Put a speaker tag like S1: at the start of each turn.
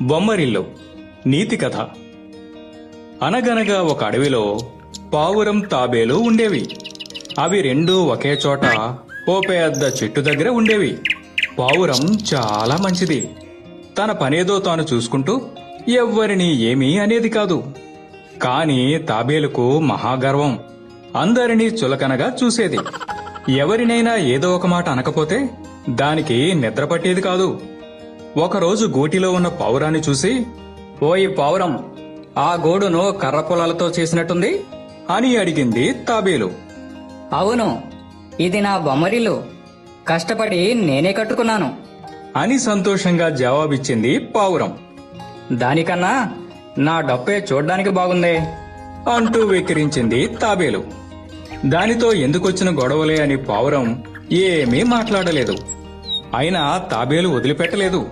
S1: బొమ్మరిల్లు నీతి కథ. అనగనగా ఒక అడవిలో పావురం తాబేలు ఉండేవి. అవి రెండూ ఒకే చోట ఓ పెద్ద చెట్టు దగ్గర ఉండేవి. పావురం చాలా మంచిది. తన పనేదో తాను చూసుకుంటూ ఎవ్వరినీ ఏమీ అనేది కాదు. కాని తాబేలుకు మహాగర్వం. అందరినీ చులకనగా చూసేది. ఎవరినైనా ఏదో ఒక మాట అనకపోతే దానికి నిద్ర పట్టేది కాదు. ఒకరోజు గూటిలో ఉన్న పావురాన్ని చూసి,
S2: ఓయ్ పావురం, ఆ గూడును కర్ర పొలాలతో చేసినట్టుంది
S1: అని అడిగింది తాబేలు.
S3: అవును, ఇది నా బొమ్మరిల్లు. కష్టపడి నేనే కట్టుకున్నాను.
S1: అని సంతోషంగా జవాబిచ్చింది పావురం.
S2: దానికన్నా నా డప్పే చూడ్డానికి బాగుందే
S1: అంటూ వెక్కిరించింది తాబేలు. దానితో ఎందుకొచ్చిన గొడవలే అని పావురం ఏమీ మాట్లాడలేదు. అయినా తాబేలు వదిలిపెట్టలేదు.